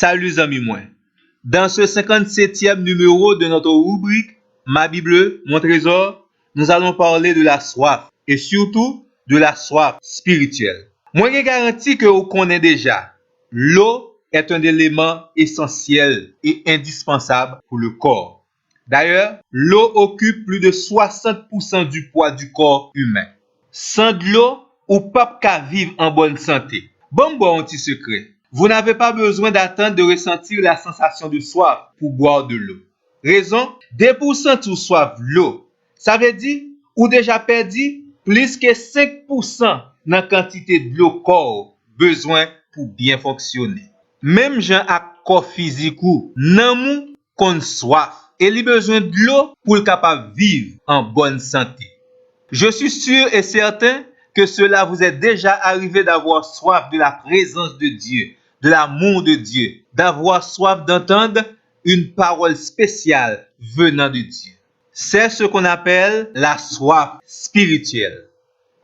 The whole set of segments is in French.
Salut amis moi. Dans ce 57e numéro de notre rubrique Ma Bible, mon trésor, nous allons parler de la soif et surtout de la soif spirituelle. Moi je garantis que vous connaissez déjà, l'eau est un élément essentiel et indispensable pour le corps. D'ailleurs, l'eau occupe plus de 60% du poids du corps humain. Sans de l'eau, ou pas qu'à vivre en bonne santé. Bon un petit secret. Vous n'avez pas besoin d'attendre de ressentir la sensation de soif pour boire de l'eau. Raison, dès pour sentir soif l'eau, ça veut dire ou déjà perdu plus que 5% dans la quantité de l'eau corps besoin pour bien fonctionner. Même gens à corps physique ou nan mou kon soif et il besoin de l'eau pour être capable de vivre en bonne santé. Je suis sûr et certain que cela vous est déjà arrivé d'avoir soif de la présence de Dieu, de l'amour de Dieu, d'avoir soif d'entendre une parole spéciale venant de Dieu. C'est ce qu'on appelle la soif spirituelle.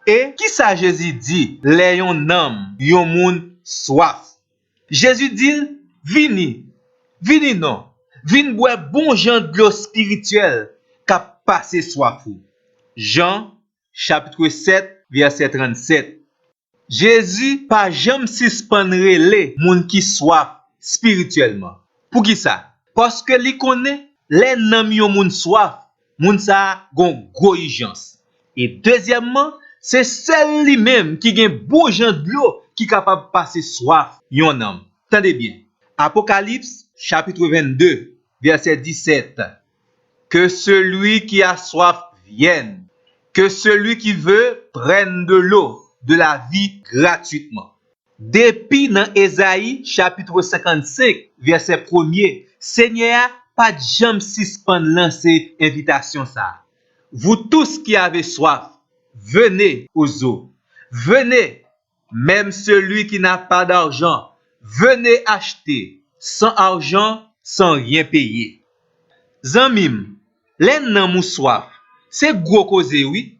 Et qui ça Jésus dit, les yon homme, yon moun soif. Jésus dit, vini non, vini boire bon genre de l'eau spirituelle qu'a passé soif ou. Jean, chapitre 7, verset 37. Jésus pas jamais suspendre les moun qui soif spirituellement. Pour qui ça? Parce que li connaît les nam yon moun soif, moun sa gon gros urgence. Et deuxièmement, c'est celle lui-même qui gen bon genre de l'eau qui capable passer soif yon homme. Tendez bien. Apocalypse, chapitre 22, verset 17. Que celui qui a soif vienne. Que celui qui veut prenne de l'eau de la vie gratuitement. Depuis dans Ésaïe chapitre 55 verset 1er, Seigneur pas jamais suspendre lancer invitation ça. Vous tous qui avez soif, venez aux eaux. Venez, même celui qui n'a pas d'argent, venez acheter sans argent, sans rien payer. Zanmim, les nan mou soif. C'est gros cause, oui.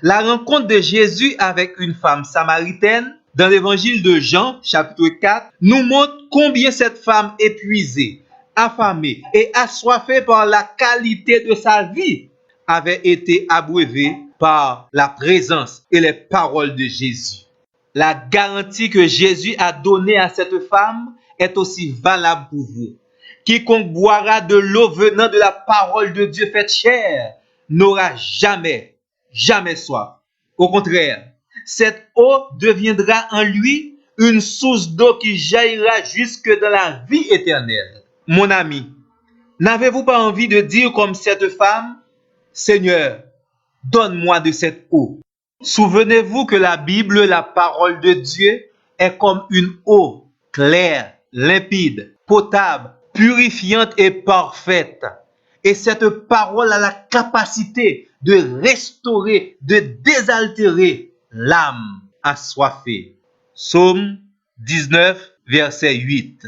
La rencontre de Jésus avec une femme samaritaine dans l'évangile de Jean, chapitre 4, nous montre combien cette femme épuisée, affamée et assoiffée par la qualité de sa vie avait été abreuvée par la présence et les paroles de Jésus. La garantie que Jésus a donnée à cette femme est aussi valable pour vous. Quiconque boira de l'eau venant de la parole de Dieu faite chair n'aura jamais soif. Au contraire, cette eau deviendra en lui une source d'eau qui jaillira jusque dans la vie éternelle. Mon ami, n'avez-vous pas envie de dire comme cette femme, Seigneur, donne-moi de cette eau. Souvenez-vous que la Bible, la parole de Dieu, est comme une eau claire, limpide, potable, purifiante et parfaite. Et cette parole a la capacité de restaurer, de désaltérer l'âme assoiffée. Psaume 19, verset 8.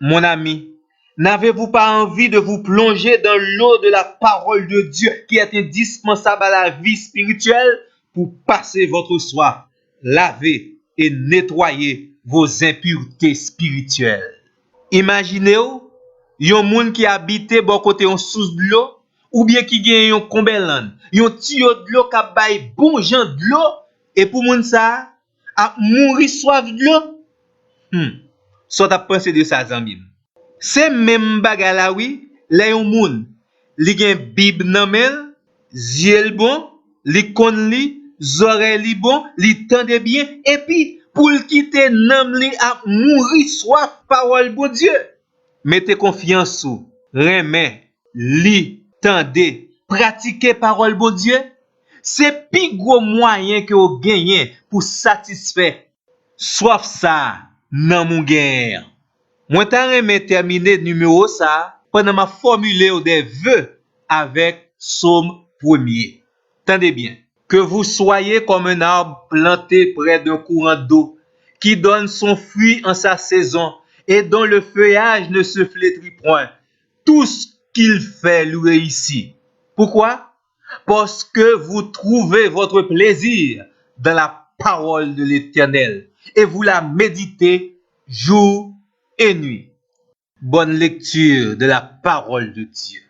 Mon ami, n'avez-vous pas envie de vous plonger dans l'eau de la parole de Dieu qui est indispensable à la vie spirituelle pour passer votre soif, laver et nettoyer vos impuretés spirituelles? Imaginez-vous, yon moun qui habite bon côté en source de l'eau ou bien qui gen yon combelan, yon tuyau de l'eau qui bay bon jan de l'eau et pour moun ça a mourir soif de l'eau. So t'a pensé de ça zanmim. C'est même bagay la oui, les yon moun li gen bib nan men, ziel bon, li kon li, zore li bon, li tende bien et puis pour le quitter nam li a mourir soif parole bon Dieu. Mettez confiance sous, remet, li, tendez, pratiquez parole bon Dieu. C'est plus gros moyen que vous gagnez pour satisfaire soif ça nan mon guerre. Moi t'en remet terminer numéro ça pendant ma formulé des vœux avec Psaume 1er. Tendez bien. Que vous soyez comme un arbre planté près d'un courant d'eau qui donne son fruit en sa saison et dont le feuillage ne se flétrit point. Tout ce qu'il fait lui réussit. Pourquoi? Parce que vous trouvez votre plaisir dans la parole de l'Éternel et vous la méditez jour et nuit. Bonne lecture de la parole de Dieu.